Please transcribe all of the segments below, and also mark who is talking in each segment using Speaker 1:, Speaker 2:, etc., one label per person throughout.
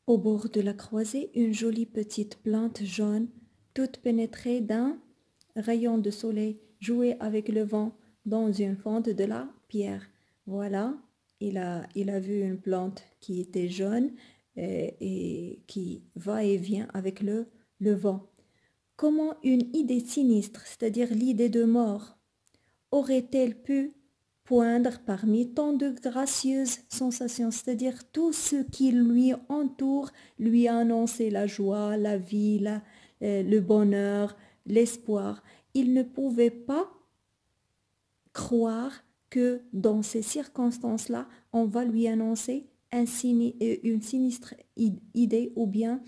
Speaker 1: Au bord de la croisée, une jolie petite plante jaune, toute pénétrée d'un rayon de soleil, jouait avec le vent dans une fente de la pierre. Voilà, il a vu une plante qui était jaune et qui va et vient avec le vent. Comment une idée sinistre, c'est-à-dire l'idée de mort, aurait-elle pu poindre parmi tant de gracieuses sensations, c'est-à-dire tout ce qui lui entoure lui a annoncé la joie, la vie, le bonheur, l'espoir. Il ne pouvait pas croire que dans ces circonstances-là, on va lui annoncer une sinistre idée ou bien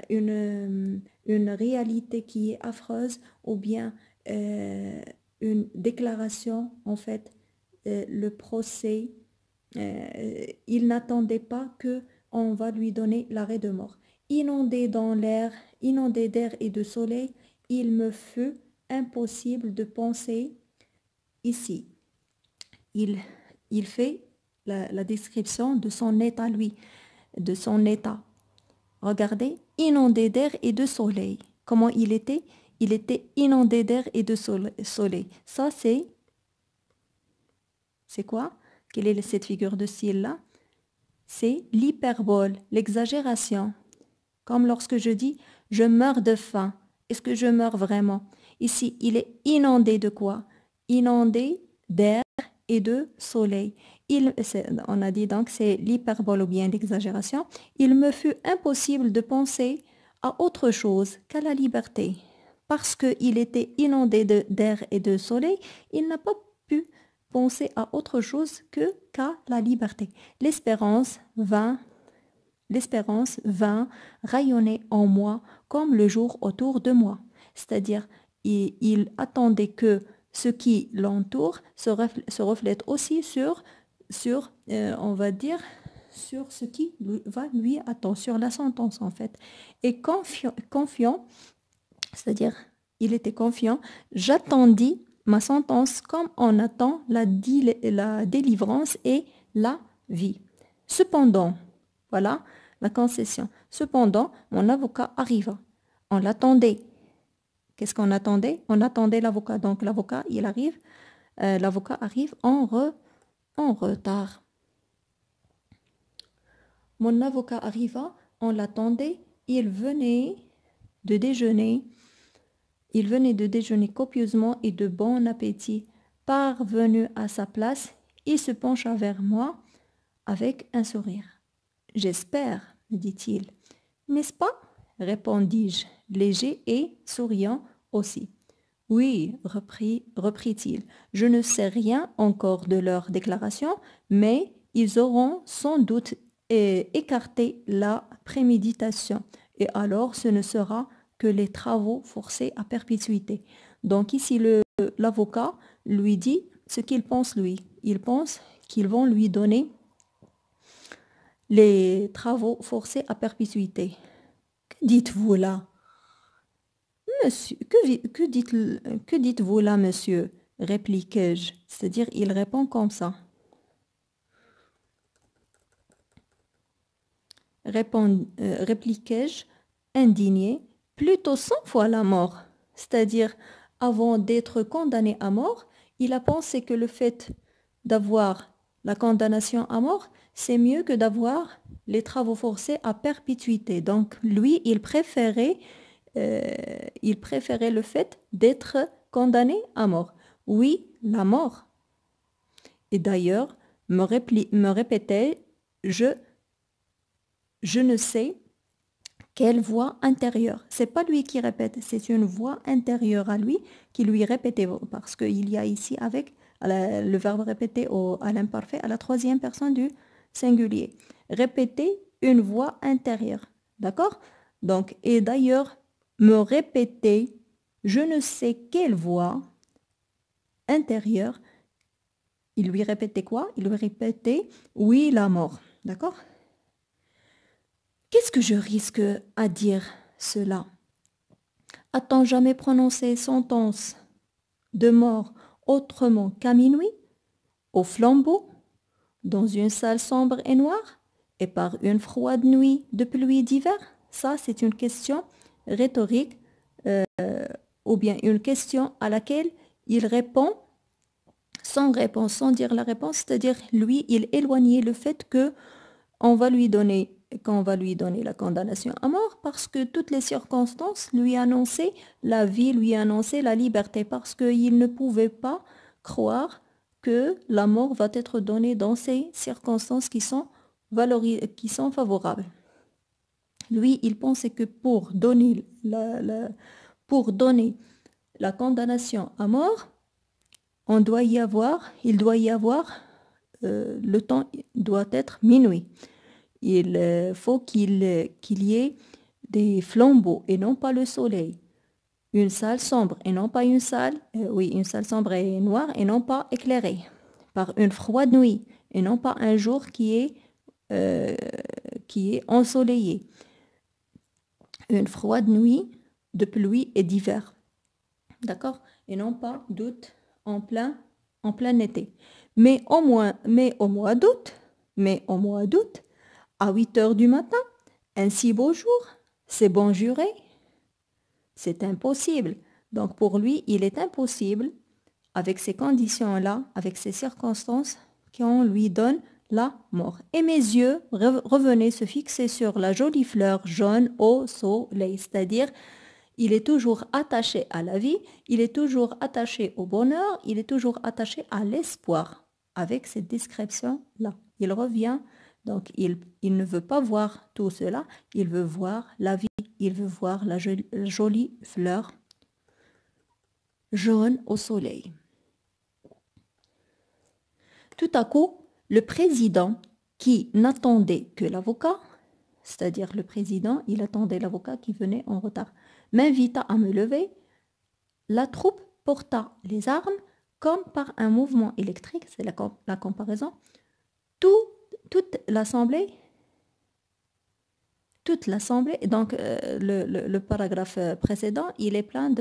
Speaker 1: une réalité qui est affreuse ou bien une déclaration, en fait, le procès. Il n'attendait pas que on va lui donner l'arrêt de mort. Inondé dans l'air, inondé d'air et de soleil, il me fut impossible de penser ici. Il fait la description de son état, lui, de son état. Regardez, inondé d'air et de soleil. Comment il était? Il était inondé d'air et de soleil. Ça, c'est quoi? Quelle est cette figure de style-là? C'est l'hyperbole, l'exagération. Comme lorsque je dis « je meurs de faim ». Est-ce que je meurs vraiment? Ici, il est inondé de quoi? Inondé d'air et de soleil. On a dit donc c'est l'hyperbole ou bien l'exagération. Il me fut impossible de penser à autre chose qu'à la liberté. Parce qu'il était inondé d'air et de soleil, il n'a pas pu penser à autre chose qu'à la liberté. L'espérance vint rayonner en moi comme le jour autour de moi. C'est-à-dire, il attendait que ce qui l'entoure se reflète aussi on va dire, sur ce qui va lui attendre, sur la sentence en fait. Et confiant, c'est-à-dire, il était confiant, j'attendis ma sentence comme on attend la délivrance et la vie. Cependant, voilà la concession. Cependant, mon avocat arriva. On l'attendait. Qu'est-ce qu'on attendait? On attendait l'avocat. Donc l'avocat, l'avocat arrive en retard. Mon avocat arriva, on l'attendait, il venait de déjeuner. Il venait de déjeuner copieusement et de bon appétit. Parvenu à sa place, il se pencha vers moi avec un sourire. J'espère, me dit-il. N'est-ce pas? Répondis-je, léger et souriant aussi. Oui, reprit-il, je ne sais rien encore de leur déclaration, mais ils auront sans doute écarté la préméditation, et alors ce ne sera que les travaux forcés à perpétuité. Donc ici, l'avocat lui dit ce qu'il pense lui. Il pense qu'ils vont lui donner les travaux forcés à perpétuité. Que dites-vous là? Monsieur, que dites-vous là, monsieur? Répliquai-je. C'est-à-dire, il répond comme ça. Répliquai-je, indigné, plutôt 100 fois la mort. C'est-à-dire, avant d'être condamné à mort, il a pensé que le fait d'avoir la condamnation à mort, c'est mieux que d'avoir les travaux forcés à perpétuité. Donc, lui, il préférait le fait d'être condamné à mort. Oui, la mort. Et d'ailleurs, me répétait, je ne sais quelle voix intérieure. C'est pas lui qui répète, c'est une voix intérieure à lui qui lui répétait, parce qu'il y a ici avec le verbe répéter à l'imparfait, à la troisième personne du singulier. Répéter une voix intérieure. D'accord? Donc, et d'ailleurs, me répéter je ne sais quelle voix intérieure. Il lui répétait quoi? Il lui répétait oui, la mort. D'accord? Qu'est-ce que je risque à dire cela? A-t-on jamais prononcé sentence de mort autrement qu'à minuit, au flambeau, dans une salle sombre et noire, et par une froide nuit de pluie d'hiver? Ça, c'est une question rhétorique ou bien une question à laquelle il répond sans réponse, sans dire la réponse, c'est-à-dire lui, il éloignait le fait que qu'on va lui donner la condamnation à mort parce que toutes les circonstances lui annonçaient la vie, lui annonçaient la liberté, parce qu'il ne pouvait pas croire que la mort va être donnée dans ces circonstances qui sont favorables. Lui, il pensait que pour donner la condamnation à mort, il doit y avoir, le temps doit être minuit. Il faut qu'il y ait des flambeaux et non pas le soleil. Une salle sombre et non pas une salle sombre et noire et non pas éclairée. Par une froide nuit et non pas un jour qui est ensoleillé. Une froide nuit de pluie et d'hiver. D'accord? Et non pas d'août en plein été. Mais au mois d'août, à 8 heures du matin, un si beau jour, c'est bon juré. C'est impossible. Donc pour lui, il est impossible, avec ces conditions-là, avec ces circonstances, qu'on lui donne la mort. Et mes yeux revenaient se fixer sur la jolie fleur jaune au soleil, c'est-à-dire il est toujours attaché à la vie, il est toujours attaché au bonheur, il est toujours attaché à l'espoir. Avec cette description-là, il revient, donc il ne veut pas voir tout cela, il veut voir la vie, il veut voir la jolie fleur jaune au soleil. Tout à coup, le président qui n'attendait que l'avocat, c'est-à-dire le président, il attendait l'avocat qui venait en retard, m'invita à me lever. La troupe porta les armes comme par un mouvement électrique, c'est la comparaison. Toute l'assemblée, donc le paragraphe précédent, il est plein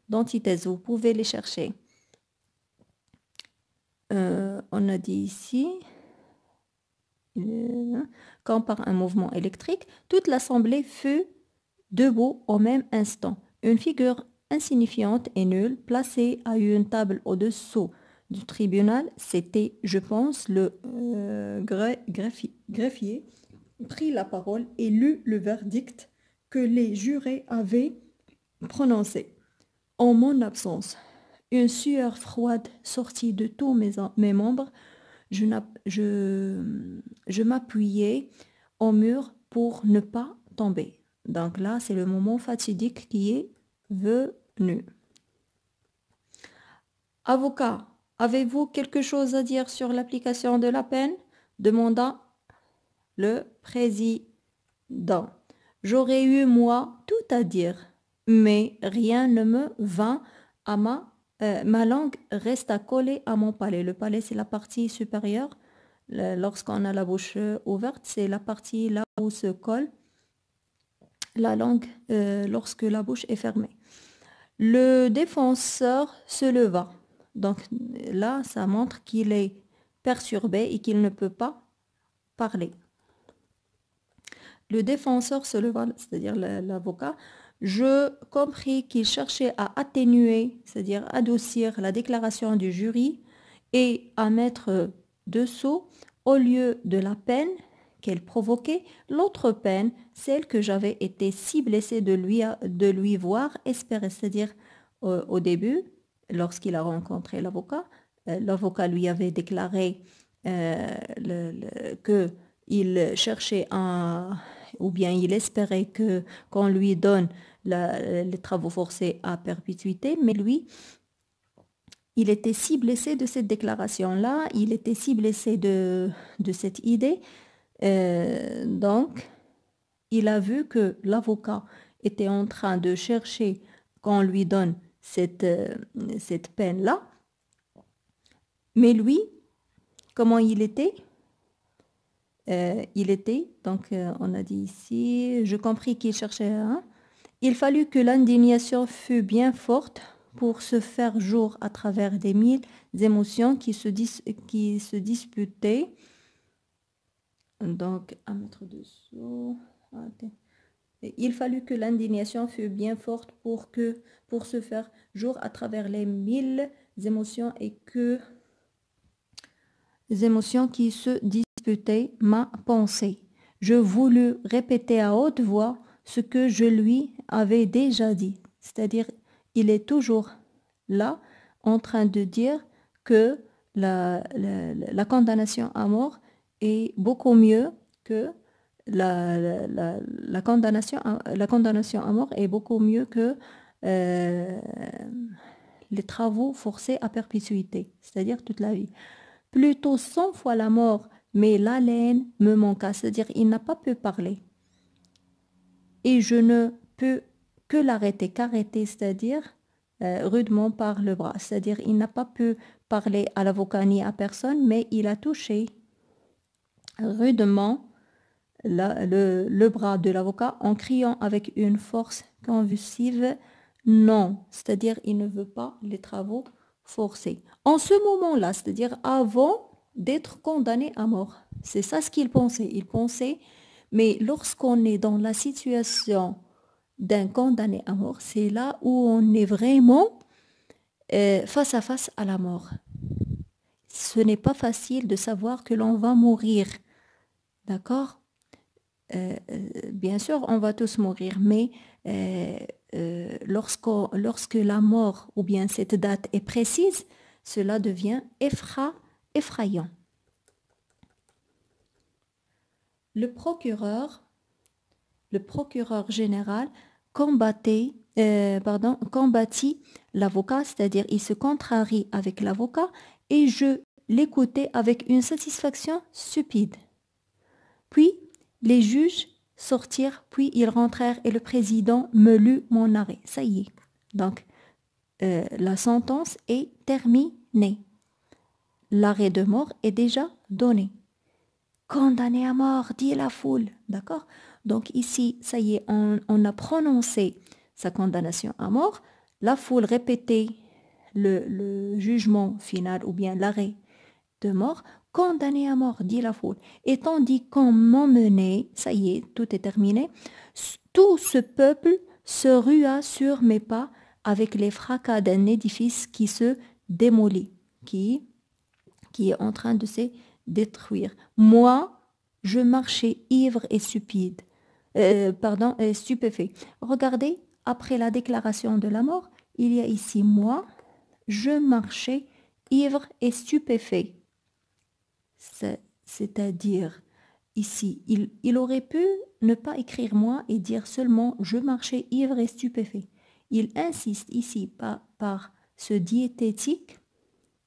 Speaker 1: d'antithèses, vous pouvez les chercher. On a dit ici, comme par un mouvement électrique, toute l'assemblée fut debout au même instant. Une figure insignifiante et nulle, placée à une table au-dessous du tribunal, c'était, je pense, le greffier, prit la parole et lut le verdict que les jurés avaient prononcé. En mon absence, une sueur froide sortit de tous mes membres. Je m'appuyais au mur pour ne pas tomber. Donc là, c'est le moment fatidique qui est venu. Avocat, avez-vous quelque chose à dire sur l'application de la peine? Demanda le président. J'aurais eu, moi, tout à dire, mais rien ne me vint à ma langue resta collée à mon palais. Le palais, c'est la partie supérieure. Lorsqu'on a la bouche ouverte, c'est la partie là où se colle la langue lorsque la bouche est fermée. Le défenseur se leva. Donc là, ça montre qu'il est perturbé et qu'il ne peut pas parler. Le défenseur se leva, c'est-à-dire l'avocat. Je compris qu'il cherchait à atténuer, c'est-à-dire adoucir la déclaration du jury et à mettre dessous, au lieu de la peine qu'elle provoquait, l'autre peine, celle que j'avais été si blessée de lui voir espérer. C'est-à-dire au début, lorsqu'il a rencontré l'avocat, l'avocat lui avait déclaré qu'il cherchait ou bien il espérait qu'on lui donne les travaux forcés à perpétuité, mais lui, il était si blessé de cette déclaration-là, il était si blessé de cette idée, donc il a vu que l'avocat était en train de chercher qu'on lui donne cette peine-là, mais lui, comment il était? Donc on a dit ici, je compris qu'il cherchait un. Il fallut que l'indignation fût bien forte pour se faire jour à travers des mille émotions qui se disputaient Donc, à mettre dessous. Il fallut que l'indignation fût bien forte pour se faire jour à travers les 1000 émotions et que les émotions qui se disputaient ma pensée. Je voulus répéter à haute voix ce que je lui avais déjà dit. C'est-à-dire, il est toujours là en train de dire que la condamnation à mort est beaucoup mieux que la condamnation à mort est beaucoup mieux que les travaux forcés à perpétuité, c'est-à-dire toute la vie. Plutôt 100 fois la mort, mais l'haleine me manqua, c'est-à-dire il n'a pas pu parler. Et je ne peux que l'arrêter, qu'arrêter, c'est-à-dire rudement par le bras, c'est-à-dire il n'a pas pu parler à l'avocat ni à personne, mais il a touché rudement le bras de l'avocat en criant avec une force convulsive non, c'est-à-dire il ne veut pas les travaux forcés. En ce moment-là, c'est-à-dire avant d'être condamné à mort, c'est ça ce qu'il pensait. Il pensait, mais lorsqu'on est dans la situation d'un condamné à mort, c'est là où on est vraiment face à face à la mort. Ce n'est pas facile de savoir que l'on va mourir, d'accord? Bien sûr, on va tous mourir, mais lorsque la mort ou bien cette date est précise, cela devient effrayant. Le procureur général combattit l'avocat, c'est-à-dire il se contrarie avec l'avocat et je l'écoutais avec une satisfaction stupide. Puis, les juges sortirent, puis ils rentrèrent et le président me lut mon arrêt. Ça y est. Donc, la sentence est terminée. L'arrêt de mort est déjà donné. Condamné à mort, dit la foule. D'accord? Donc ici, ça y est, on a prononcé sa condamnation à mort. La foule répétait le jugement final ou bien l'arrêt de mort. Condamné à mort, dit la foule. Et tandis qu'on m'emmenait, ça y est, tout est terminé, tout ce peuple se rua sur mes pas avec les fracas d'un édifice qui se démolit, qui est en train de se détruire. Moi, je marchais ivre et stupéfait. Regardez, après la déclaration de la mort, il y a ici moi, je marchais ivre et stupéfait. C'est-à-dire, ici, il aurait pu ne pas écrire moi et dire seulement je marchais ivre et stupéfait. Il insiste ici par ce diététique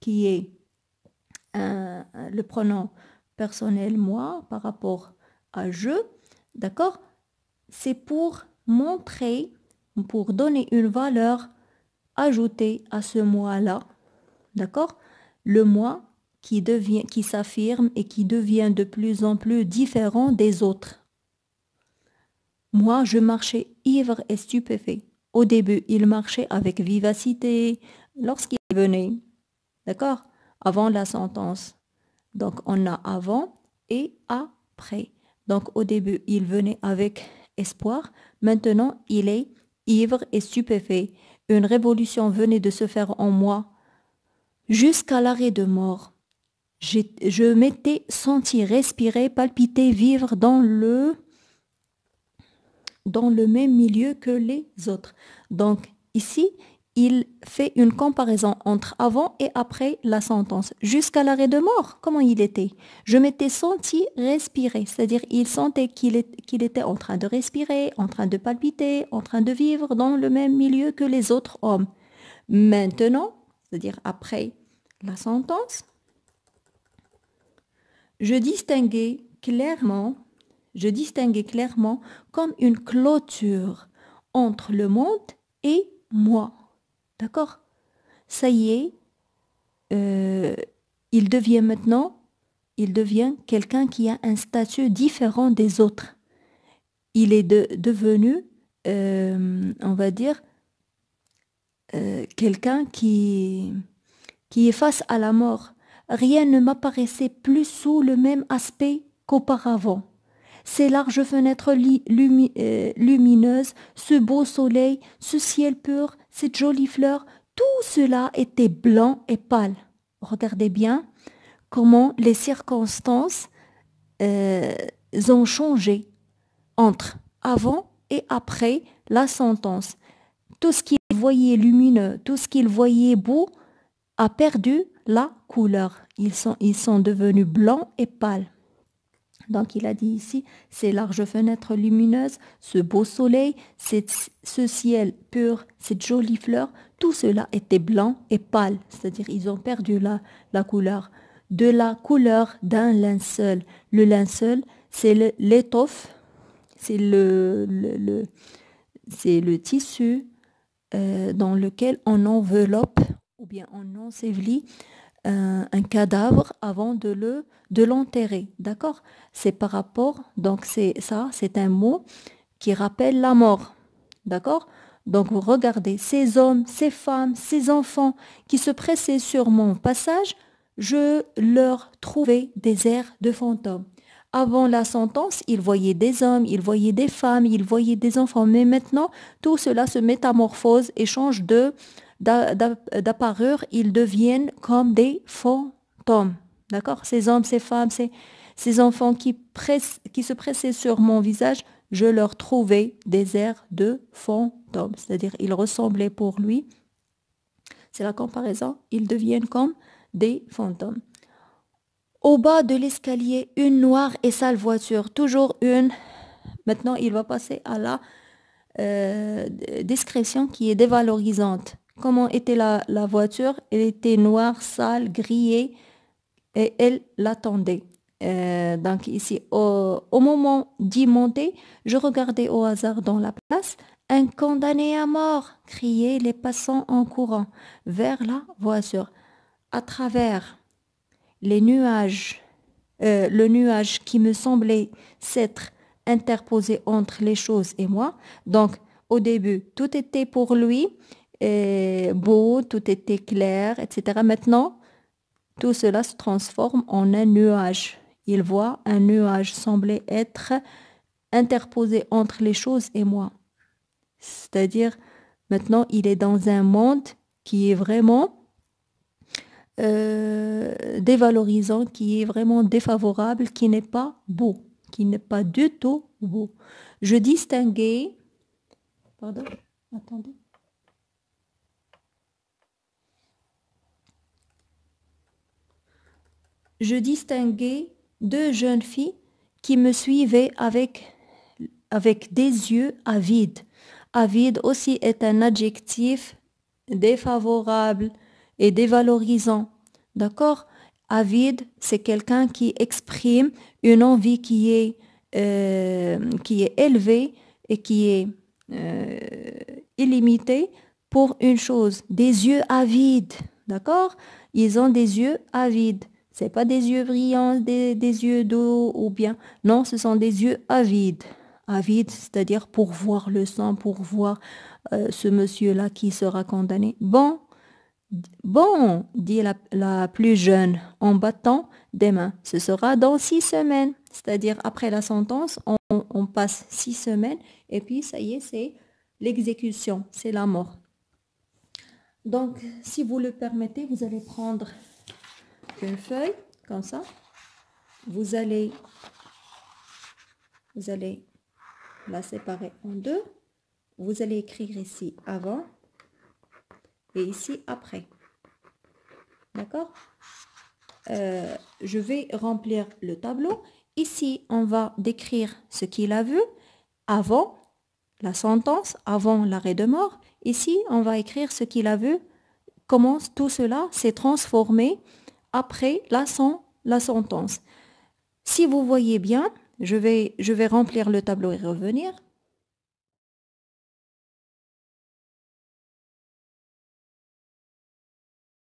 Speaker 1: qui est le pronom personnel moi par rapport à je, d'accord? C'est pour montrer, pour donner une valeur ajoutée à ce moi-là, d'accord? Le moi qui s'affirme et qui devient de plus en plus différent des autres. Moi, je marchais ivre et stupéfait. Au début, il marchait avec vivacité lorsqu'il venait, d'accord? Avant la sentence. Donc, on a avant et après. Donc, au début, il venait avec espoir. Maintenant, il est ivre et stupéfait. Une révolution venait de se faire en moi jusqu'à l'arrêt de mort. Je m'étais senti respirer, palpiter, vivre dans le même milieu que les autres. Donc, ici, il fait une comparaison entre avant et après la sentence. Jusqu'à l'arrêt de mort, comment il était? Je m'étais senti respirer, c'est-à-dire il sentait qu'il était en train de respirer, en train de palpiter, en train de vivre dans le même milieu que les autres hommes. Maintenant, c'est-à-dire après la sentence, je distinguais clairement comme une clôture entre le monde et moi. D'accord? Ça y est, il devient quelqu'un qui a un statut différent des autres. Il est devenu, on va dire, quelqu'un qui est face à la mort. Rien ne m'apparaissait plus sous le même aspect qu'auparavant. Ces larges fenêtres lumineuses, ce beau soleil, ce ciel pur, cette jolie fleur, tout cela était blanc et pâle. Regardez bien comment les circonstances ont changé entre avant et après la sentence. Tout ce qu'il voyait lumineux, tout ce qu'il voyait beau a perdu la couleur. Ils sont devenus blancs et pâles. Donc il a dit ici, ces larges fenêtres lumineuses, ce beau soleil, ce ciel pur, cette jolie fleur, tout cela était blanc et pâle. C'est-à-dire ils ont perdu la couleur. De la couleur d'un linceul. Le linceul, c'est l'étoffe, c'est le tissu dans lequel on enveloppe ou bien on ensevelit un cadavre avant de l'enterrer, d'accord? C'est par rapport, donc c'est un mot qui rappelle la mort, d'accord? Donc vous regardez, ces hommes, ces femmes, ces enfants qui se pressaient sur mon passage, je leur trouvais des airs de fantômes. Avant la sentence, ils voyaient des hommes, ils voyaient des femmes, ils voyaient des enfants, mais maintenant, tout cela se métamorphose et change d'appareur, ils deviennent comme des fantômes. D'accord? Ces hommes, ces femmes, ces enfants qui se pressaient sur mon visage, je leur trouvais des airs de fantômes. C'est-à-dire, ils ressemblaient pour lui. C'est la comparaison. Ils deviennent comme des fantômes. Au bas de l'escalier, une noire et sale voiture. Toujours une. Maintenant, il va passer à la description qui est dévalorisante. Comment était la voiture? Elle était noire, sale, grillée et elle l'attendait. Donc ici, au moment d'y monter, je regardais au hasard dans la place un condamné à mort, criaient les passants en courant vers la voiture. À travers les nuages, le nuage qui me semblait s'être interposé entre les choses et moi. Donc au début, tout était pour lui beau, tout était clair, etc. Maintenant, tout cela se transforme en un nuage. Il voit un nuage sembler être interposé entre les choses et moi. C'est-à-dire, maintenant, il est dans un monde qui est vraiment dévalorisant, qui est vraiment défavorable, qui n'est pas beau, qui n'est pas du tout beau. Je distinguais... Pardon, attendez. Je distinguais deux jeunes filles qui me suivaient avec des yeux avides. Avide aussi est un adjectif défavorable et dévalorisant. D'accord? Avide, c'est quelqu'un qui exprime une envie qui est élevée et qui est illimitée pour une chose. Des yeux avides. D'accord? Ils ont des yeux avides. Ce n'est pas des yeux brillants, des yeux d'eau ou bien... Non, ce sont des yeux avides. Avides, c'est-à-dire pour voir le sang, pour voir ce monsieur-là qui sera condamné. Bon, dit la plus jeune en battant des mains. Ce sera dans 6 semaines. C'est-à-dire après la sentence, on passe 6 semaines et puis ça y est, c'est l'exécution, c'est la mort. Donc, si vous le permettez, vous allez prendre une feuille comme ça. Vous allez la séparer en deux. Vous allez écrire ici avant et ici après. D'accord? Je vais remplir le tableau. Ici, on va décrire ce qu'il a vu avant la sentence, avant l'arrêt de mort. Ici, on va écrire ce qu'il a vu, comment tout cela s'est transformé après la sentence. Si vous voyez bien, je vais remplir le tableau et revenir.